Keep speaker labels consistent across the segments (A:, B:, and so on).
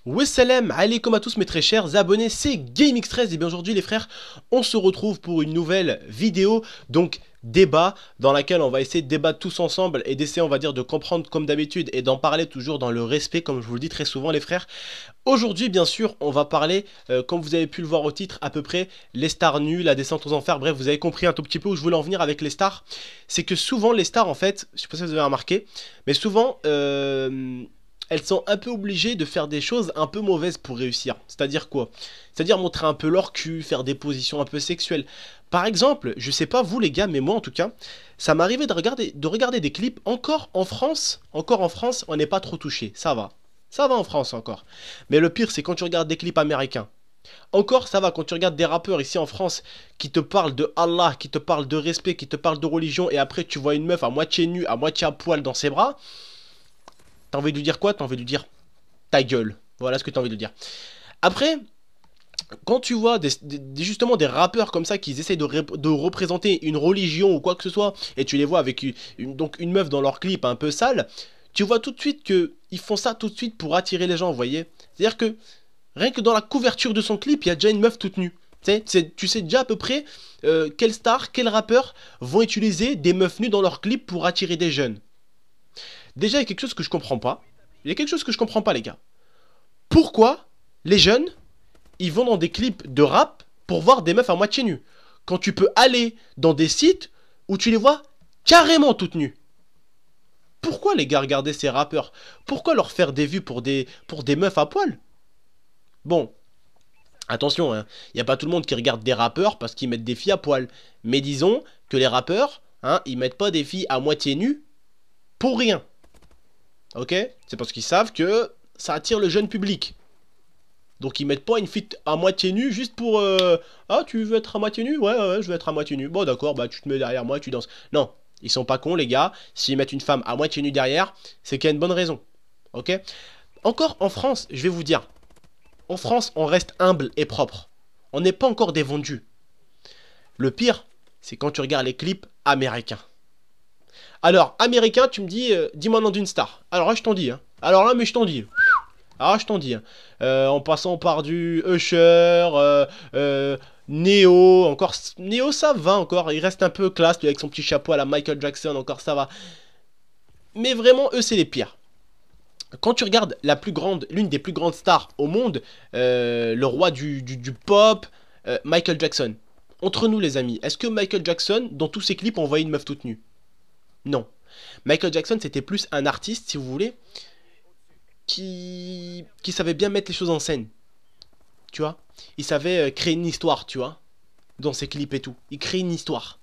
A: Wassalam alaikum à tous mes très chers abonnés, c'est GameX13 et bien aujourd'hui les frères, on se retrouve pour une nouvelle vidéo, donc débat, dans laquelle on va essayer de débattre tous ensemble et d'essayer on va dire de comprendre comme d'habitude et d'en parler toujours dans le respect comme je vous le dis très souvent les frères. Aujourd'hui bien sûr on va parler, comme vous avez pu le voir au titre à peu près, les stars nues, la descente aux enfers, bref vous avez compris un tout petit peu où je voulais en venir avec les stars. C'est que souvent les stars en fait, je sais pas si vous avez remarqué, mais souvent elles sont un peu obligées de faire des choses un peu mauvaises pour réussir. C'est-à-dire quoi? C'est-à-dire montrer un peu leur cul, faire des positions un peu sexuelles. Par exemple, je sais pas vous les gars, mais moi en tout cas, ça m'arrivait de regarder des clips encore en France, on n'est pas trop touché, ça va en France encore. Mais le pire c'est quand tu regardes des clips américains. Encore ça va quand tu regardes des rappeurs ici en France qui te parlent de Allah, qui te parlent de respect, qui te parlent de religion et après tu vois une meuf à moitié nue, à moitié à poil dans ses bras. T'as envie de lui dire quoi? T'as envie de lui dire ta gueule. Voilà ce que t'as envie de lui dire. Après, quand tu vois justement des rappeurs comme ça qui essaient de représenter une religion ou quoi que ce soit, et tu les vois avec une meuf dans leur clip un peu sale, tu vois tout de suite qu'ils font ça tout de suite pour attirer les gens, vous voyez? C'est-à-dire que rien que dans la couverture de son clip, il y a déjà une meuf toute nue. Tu sais déjà à peu près quelle star, quel rappeur vont utiliser des meufs nues dans leur clip pour attirer des jeunes. Déjà, il y a quelque chose que je comprends pas. Il y a quelque chose que je comprends pas, les gars. Pourquoi les jeunes, ils vont dans des clips de rap pour voir des meufs à moitié nues, quand tu peux aller dans des sites où tu les vois carrément toutes nues? Pourquoi les gars regarder ces rappeurs? Pourquoi leur faire des vues pour des meufs à poil? Bon, attention, hein, il n'y a pas tout le monde qui regarde des rappeurs parce qu'ils mettent des filles à poil. Mais disons que les rappeurs, hein, ils mettent pas des filles à moitié nues pour rien. Ok? C'est parce qu'ils savent que ça attire le jeune public. Donc ils mettent pas une fille à moitié nue juste pour... Ah, tu veux être à moitié nue? Ouais, je veux être à moitié nue. Bon d'accord, bah tu te mets derrière moi, tu danses. Non, ils sont pas cons les gars. S'ils mettent une femme à moitié nue derrière, c'est qu'il y a une bonne raison. Ok? Encore en France, je vais vous dire. En France, on reste humble et propre. On n'est pas encore des vendus. Le pire, c'est quand tu regardes les clips américains. Alors, américain, tu me dis, dis-moi le nom d'une star. Alors là, je t'en dis. Hein. Alors là, mais je t'en dis. Alors là, je t'en dis. Hein. En passant par du Usher, Neo, encore... Neo, ça va encore. Il reste un peu classe, lui, avec son petit chapeau à la Michael Jackson, encore ça va. Mais vraiment, eux, c'est les pires. Quand tu regardes l'une des plus grandes stars au monde, le roi du pop, Michael Jackson. Entre nous, les amis, est-ce que Michael Jackson, dans tous ses clips, on voit une meuf toute nue? Non. Michael Jackson, c'était plus un artiste, si vous voulez, qui savait bien mettre les choses en scène. Tu vois? Il savait créer une histoire, tu vois? Dans ses clips et tout. Il crée une histoire.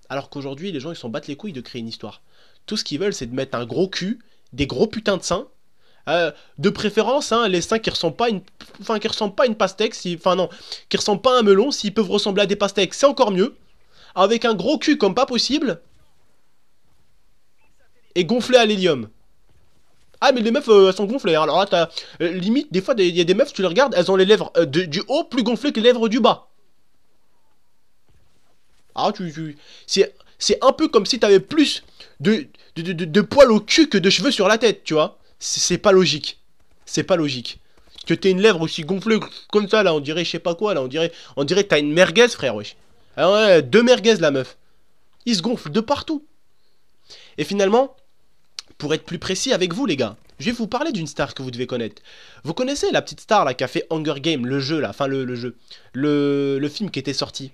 A: Alors qu'aujourd'hui, les gens, ils s'en battent les couilles de créer une histoire. Tout ce qu'ils veulent, c'est de mettre un gros cul, des gros putains de seins. De préférence, hein, les seins qui ressemblent pas à une pastèque. Enfin non, qui ressemblent pas à un melon. S'ils peuvent ressembler à des pastèques, c'est encore mieux. Avec un gros cul comme pas possible. Et gonflé à l'hélium. Ah mais les meufs elles sont gonflées hein. Alors là t'as limite des fois il y a des meufs tu les regardes, elles ont les lèvres du haut plus gonflées que les lèvres du bas. Ah c'est un peu comme si t'avais plus de poils au cul que de cheveux sur la tête, tu vois. C'est pas logique. C'est pas logique. Que t'aies une lèvre aussi gonflée comme ça là, on dirait je sais pas quoi là, on dirait que t'as une merguez frère wesh. Ah ouais, deux merguez la meuf. Il se gonfle de partout. Et finalement, pour être plus précis avec vous les gars, je vais vous parler d'une star que vous devez connaître. Vous connaissez la petite star là qui a fait Hunger Games, le jeu là, enfin le jeu, le film qui était sorti.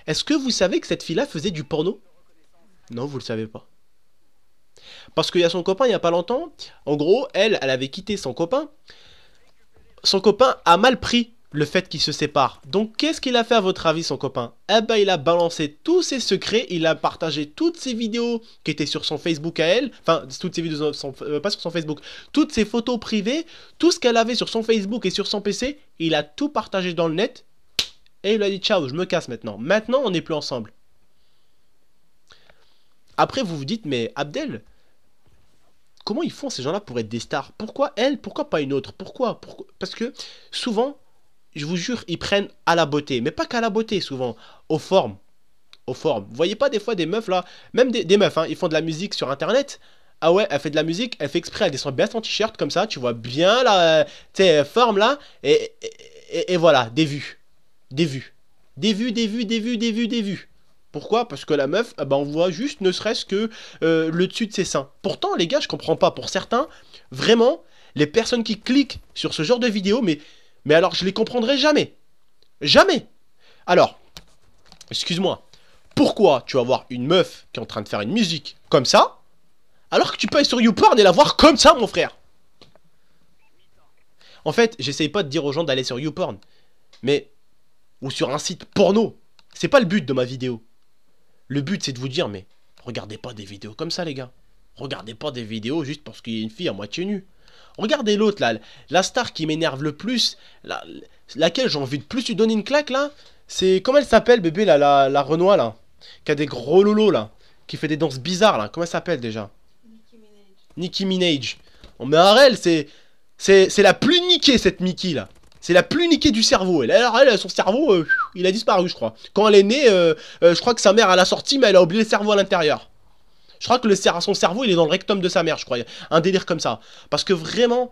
A: Est-ce que vous savez que cette fille là faisait du porno? Non, vous le savez pas. Parce qu'il y a son copain il y a pas longtemps, en gros, elle avait quitté son copain. Son copain a mal pris le fait qu'il se sépare. Donc qu'est-ce qu'il a fait à votre avis son copain? Eh ben il a balancé tous ses secrets, il a partagé toutes ses vidéos qui étaient sur son Facebook à elle, enfin toutes ses vidéos, pas sur son Facebook, toutes ses photos privées, tout ce qu'elle avait sur son Facebook et sur son PC, il a tout partagé dans le net Et il lui a dit ciao, je me casse maintenant. Maintenant, on n'est plus ensemble. Après, vous vous dites, mais Abdel, comment ils font ces gens-là pour être des stars? Pourquoi elle? Pourquoi pas une autre? Pourquoi? Parce que souvent, je vous jure, ils prennent à la beauté. Mais pas qu'à la beauté, souvent. Aux formes. Aux formes. Vous voyez pas des fois des meufs là, même des meufs, hein, ils font de la musique sur internet. Ah ouais, elle fait de la musique, elle fait exprès, elle descend bien son t-shirt comme ça, tu vois bien la forme là, et voilà, des vues. Des vues. Des vues, des vues, des vues, des vues, des vues. Pourquoi? Parce que la meuf, ah bah, on voit juste ne serait-ce que le dessus de ses seins. Pourtant, les gars, je comprends pas. Pour certains, vraiment, les personnes qui cliquent sur ce genre de vidéo, mais alors je les comprendrai jamais. Jamais. Alors, excuse-moi. Pourquoi tu vas voir une meuf qui est en train de faire une musique comme ça, alors que tu peux aller sur YouPorn et la voir comme ça, mon frère? En fait, j'essaye pas de dire aux gens d'aller sur YouPorn, mais ou sur un site porno. C'est pas le but de ma vidéo. Le but, c'est de vous dire, mais regardez pas des vidéos comme ça, les gars. Regardez pas des vidéos juste parce qu'il y a une fille à moitié nue. Regardez l'autre, là, la star qui m'énerve le plus, laquelle j'ai envie de plus lui donner une claque, là, c'est... Comment elle s'appelle, bébé, là, la Renoir, là, qui a des gros lolos, là, qui fait des danses bizarres, là. Comment elle s'appelle, déjà? Nicki Minaj. On met un réel, c'est la plus niquée, cette Mickey, là. C'est la plus niquée du cerveau. Elle, son cerveau, il a disparu, je crois. Quand elle est née, je crois que sa mère, elle a sorti, mais elle a oublié le cerveau à l'intérieur. Je crois que son cerveau, il est dans le rectum de sa mère, je crois. Un délire comme ça. Parce que vraiment,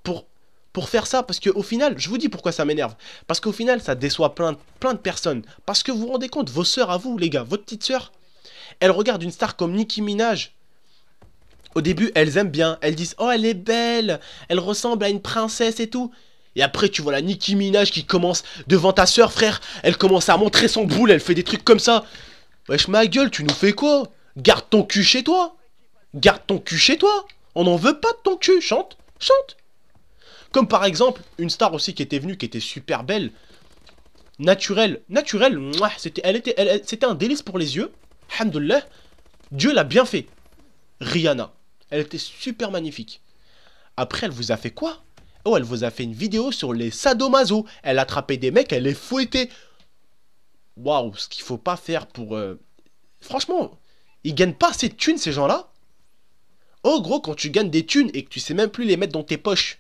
A: pour faire ça, parce qu'au final, je vous dis pourquoi ça m'énerve. Parce qu'au final, ça déçoit plein de personnes. Parce que vous vous rendez compte, vos sœurs à vous, les gars, votre petite sœur, elle regarde une star comme Nicki Minaj. Au début, elles aiment bien. Elles disent, oh, elle est belle. Elle ressemble à une princesse et tout. Et après, tu vois la Nicki Minaj qui commence devant ta sœur, frère. Elle commence à montrer son boule, elle fait des trucs comme ça. Wesh, ma gueule, tu nous fais quoi? Garde ton cul chez toi. Garde ton cul chez toi. On n'en veut pas de ton cul. Chante, chante. Comme par exemple, une star aussi qui était venue, qui était super belle. Naturelle. Naturelle, c'était un délice pour les yeux. Alhamdoulilah. Dieu l'a bien fait. Rihanna. Elle était super magnifique. Après, elle vous a fait quoi? Oh, elle vous a fait une vidéo sur les sadomaso. Elle attrapait des mecs, elle les fouettait. Waouh, ce qu'il faut pas faire pour... Franchement, ils gagnent pas assez de thunes, ces gens-là. Oh, gros, quand tu gagnes des thunes et que tu sais même plus les mettre dans tes poches.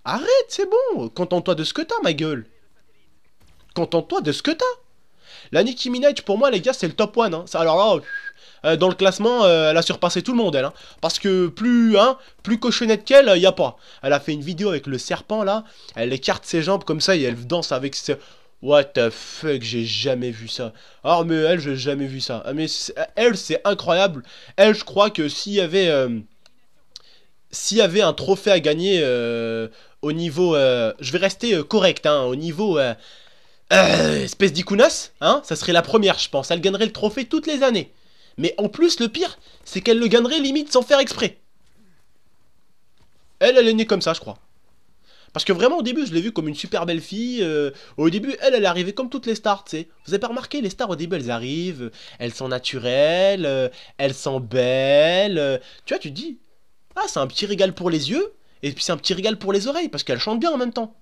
A: Arrête, c'est bon. Contente-toi de ce que t'as, ma gueule. Contente-toi de ce que t'as. La Nicki Minaj, pour moi, les gars, c'est le top 1. Hein. Alors là, dans le classement, elle a surpassé tout le monde, elle. Hein. Parce que plus cochonnette qu'elle, il n'y a pas. Elle a fait une vidéo avec le serpent, là. Elle écarte ses jambes comme ça et elle danse avec ses... What the fuck, j'ai jamais vu ça. Ah, mais elle, j'ai jamais vu ça. Ah, mais elle, c'est incroyable. Elle, je crois que s'il y avait un trophée à gagner au niveau... je vais rester correct, hein, au niveau... espèce d'Ikunas, hein, ça serait la première, je pense. Elle gagnerait le trophée toutes les années. Mais en plus, le pire, c'est qu'elle le gagnerait limite sans faire exprès. Elle est née comme ça, je crois. Parce que vraiment, au début, je l'ai vue comme une super belle fille. Au début, elle est arrivée comme toutes les stars, tu sais. Vous avez pas remarqué, les stars, au début, elles arrivent, elles sont naturelles, elles sont belles. Tu vois, tu te dis, ah, c'est un petit régal pour les yeux, et puis c'est un petit régal pour les oreilles, parce qu'elles chantent bien en même temps.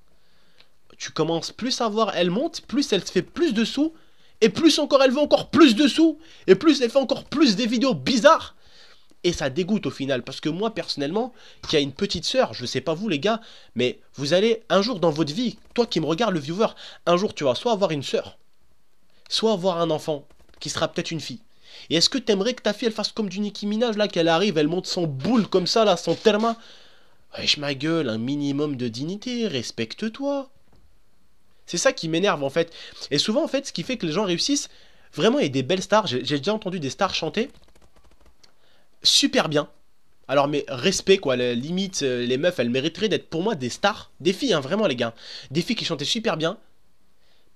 A: Tu commences plus à voir, elle monte, plus elle se fait plus de sous, et plus encore elle veut encore plus de sous, et plus elle fait encore plus des vidéos bizarres. Et ça dégoûte au final, parce que moi personnellement, qui a une petite sœur, je sais pas vous les gars, mais vous allez un jour dans votre vie, toi qui me regarde le viewer, un jour tu vas soit avoir une sœur, soit avoir un enfant, qui sera peut-être une fille. Et est-ce que t'aimerais que ta fille elle fasse comme du Nicki Minaj là, qu'elle arrive, elle monte son boule comme ça là, son terma? Wesh ma gueule, un minimum de dignité, respecte-toi. C'est ça qui m'énerve en fait. Et souvent en fait, ce qui fait que les gens réussissent, vraiment il y a des belles stars, j'ai déjà entendu des stars chanter super bien. Alors mais respect quoi, la limite, les meufs elles mériteraient d'être pour moi des stars, des filles hein, vraiment les gars. Des filles qui chantaient super bien,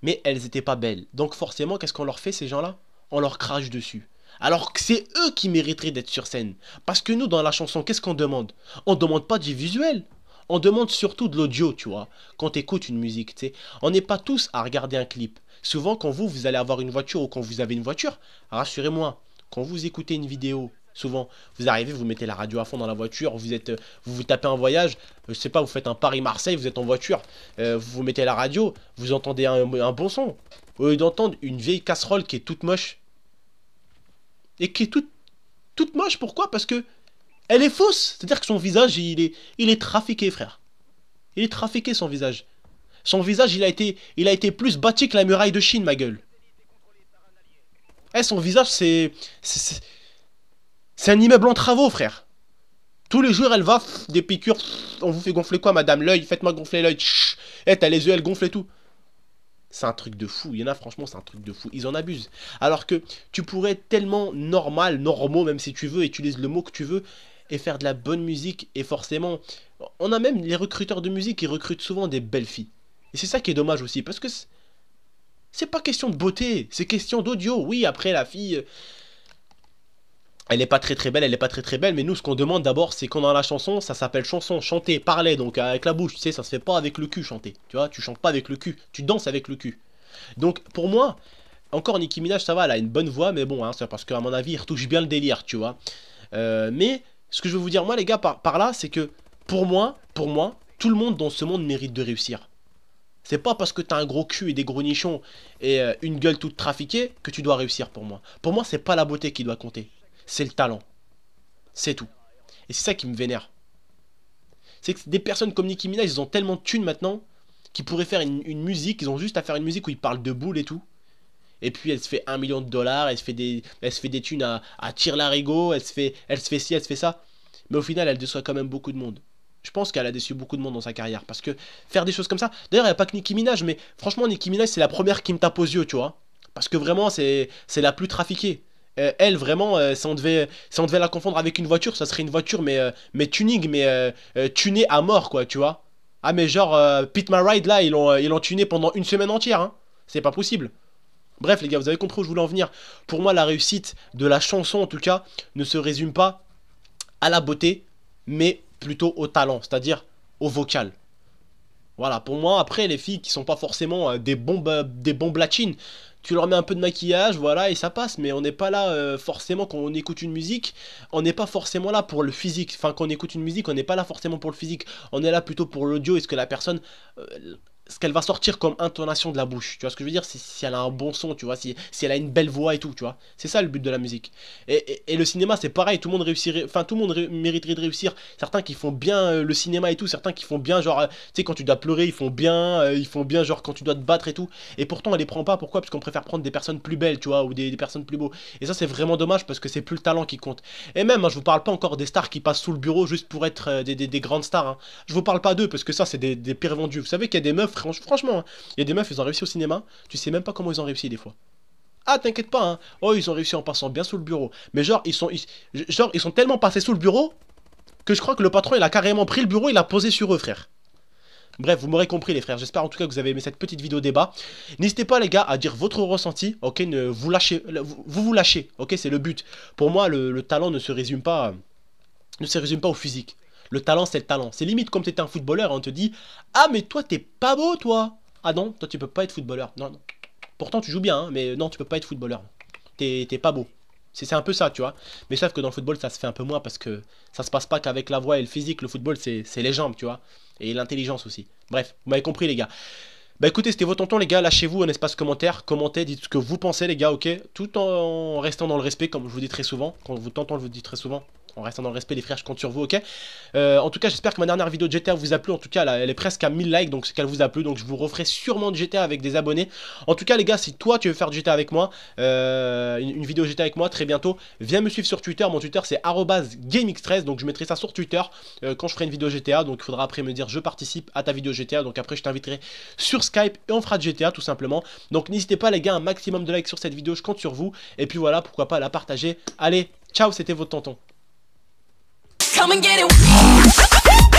A: mais elles étaient pas belles. Donc forcément qu'est-ce qu'on leur fait ces gens-là? On leur crache dessus. Alors que c'est eux qui mériteraient d'être sur scène. Parce que nous dans la chanson, qu'est-ce qu'on demande? On demande pas du visuel. On demande surtout de l'audio, tu vois, quand t'écoutes une musique, tu sais. On n'est pas tous à regarder un clip. Souvent, quand vous allez avoir une voiture ou quand vous avez une voiture, rassurez-moi, quand vous écoutez une vidéo Souvent, vous arrivez, vous mettez la radio à fond dans la voiture, vous tapez un voyage, je sais pas, vous faites un Paris-Marseille, vous êtes en voiture, vous mettez la radio, vous entendez un bon son. Au lieu d'entendre une vieille casserole qui est toute moche. Et qui est toute moche, pourquoi? Parce que elle est fausse. C'est-à-dire que son visage, il est trafiqué, frère. Il est trafiqué, son visage. Son visage, il a été plus bâti que la muraille de Chine, ma gueule. Eh, son visage, c'est un immeuble en travaux, frère. Tous les jours, elle va, des piqûres. On vous fait gonfler quoi, madame? L'œil, faites-moi gonfler l'œil. Eh, t'as les yeux, elle gonfle et tout. C'est un truc de fou. Il y en a, franchement, c'est un truc de fou. Ils en abusent. Alors que tu pourrais être tellement normaux, même si tu veux, utilise le mot que tu veux, et faire de la bonne musique. Et forcément, on a même les recruteurs de musique qui recrutent souvent des belles filles. Et c'est ça qui est dommage aussi. Parce que c'est pas question de beauté, c'est question d'audio. Oui, après, la fille, elle est pas très belle, elle est pas très belle. Mais nous, ce qu'on demande d'abord, c'est qu'on dans la chanson, ça s'appelle chanson, chanter, parler. Donc avec la bouche, tu sais, ça se fait pas avec le cul, chanter. Tu vois, tu chantes pas avec le cul, tu danses avec le cul. Donc pour moi, encore Nicki Minaj, ça va, elle a une bonne voix. Mais bon, hein, c'est parce qu'à mon avis, il retouche bien le délire, tu vois. Mais ce que je veux vous dire, moi, les gars, par là, c'est que pour moi, tout le monde dans ce monde mérite de réussir. C'est pas parce que t'as un gros cul et des gros nichons et une gueule toute trafiquée que tu dois réussir pour moi. Pour moi, c'est pas la beauté qui doit compter. C'est le talent. C'est tout. Et c'est ça qui me vénère. C'est que des personnes comme Nicki Minaj, ils ont tellement de thunes maintenant qu'ils pourraient faire une musique, ils ont juste à faire une musique où ils parlent de boules et tout. Et puis elle se fait 1 million de dollars, elle se fait des thunes à tire-larigot, elle se fait ci, elle se fait ça. Mais au final, elle déçoit quand même beaucoup de monde. Je pense qu'elle a déçu beaucoup de monde dans sa carrière. Parce que faire des choses comme ça... D'ailleurs, il n'y a pas que Nicki Minaj, mais franchement, Nicki Minaj, c'est la première qui me tape aux yeux, tu vois. Parce que vraiment, c'est la plus trafiquée. Elle, vraiment, si on devait la confondre avec une voiture, ça serait une voiture, mais tuning, mais tunée à mort, quoi, tu vois. Ah, mais genre, Pit My Ride, là, ils l'ont tuné pendant une semaine entière, hein. C'est pas possible. Bref, les gars, vous avez compris où je voulais en venir. Pour moi, la réussite de la chanson, en tout cas, ne se résume pas à la beauté, mais plutôt au talent, c'est-à-dire au vocal. Voilà, pour moi, après, les filles qui sont pas forcément des bombes latines, tu leur mets un peu de maquillage, voilà, et ça passe. Mais on n'est pas là, forcément, quand on écoute une musique, on n'est pas forcément là pour le physique. Enfin, quand on écoute une musique, on n'est pas là forcément pour le physique. On est là plutôt pour l'audio et ce que la personne... ce qu'elle va sortir comme intonation de la bouche, tu vois ce que je veux dire, si elle a un bon son, tu vois, si elle a une belle voix et tout, tu vois, c'est ça le but de la musique. Et le cinéma, c'est pareil, tout le monde réussirait, enfin tout le monde mériterait de réussir. Certains qui font bien le cinéma et tout, certains qui font bien genre, tu sais, quand tu dois pleurer, ils font bien genre quand tu dois te battre et tout. Et pourtant, on les prend pas, pourquoi? Parce qu'on préfère prendre des personnes plus belles, tu vois, ou des personnes plus beaux. Et ça, c'est vraiment dommage parce que c'est plus le talent qui compte. Et même, hein, je vous parle pas encore des stars qui passent sous le bureau juste pour être des grandes stars. Hein. Je vous parle pas d'eux parce que ça, c'est des pires vendus. Vous savez qu'il y a des meufs, franchement, hein, il y a des meufs, ils ont réussi au cinéma, tu sais même pas comment ils ont réussi des fois. Ah, t'inquiète pas, hein. Oh, ils ont réussi en passant bien sous le bureau. Mais genre, ils sont tellement passés sous le bureau que je crois que le patron, il a carrément pris le bureau, il l'a posé sur eux, frère. Bref, vous m'aurez compris, les frères. J'espère en tout cas que vous avez aimé cette petite vidéo débat. N'hésitez pas, les gars, à dire votre ressenti. Ok, vous lâchez. Ok, c'est le but. Pour moi, le talent ne se résume pas au physique. Le talent, c'est le talent. C'est limite comme t'étais un footballeur et on te dit: ah, mais toi, t'es pas beau, toi. Ah non, toi, tu peux pas être footballeur. Non, non. Pourtant, tu joues bien, hein, mais non, tu peux pas être footballeur. T'es pas beau. C'est un peu ça, tu vois. Mais sauf que dans le football, ça se fait un peu moins parce que ça se passe pas qu'avec la voix et le physique. Le football, c'est les jambes, tu vois. Et l'intelligence aussi. Bref, vous m'avez compris, les gars. Bah écoutez, c'était votre tonton, les gars. Lâchez-vous un espace commentaire. Commentez, dites ce que vous pensez, les gars, ok. Tout en restant dans le respect, comme je vous dis très souvent. Quand vous tonton, je vous dis très souvent. En restant dans le respect, les frères, je compte sur vous, ok. En tout cas, j'espère que ma dernière vidéo de GTA vous a plu. En tout cas, elle est presque à 1000 likes, donc c'est qu'elle vous a plu. Donc je vous referai sûrement de GTA avec des abonnés. En tout cas, les gars, si toi tu veux faire du GTA avec moi, une vidéo GTA avec moi très bientôt, viens me suivre sur Twitter. Mon Twitter c'est @GameX13. Donc je mettrai ça sur Twitter quand je ferai une vidéo GTA. Donc il faudra après me dire je participe à ta vidéo GTA. Donc après je t'inviterai sur Skype et on fera de GTA tout simplement. Donc n'hésitez pas, les gars, un maximum de likes sur cette vidéo, je compte sur vous. Et puis voilà, pourquoi pas la partager. Allez, ciao, c'était votre tonton.
B: Come and get it.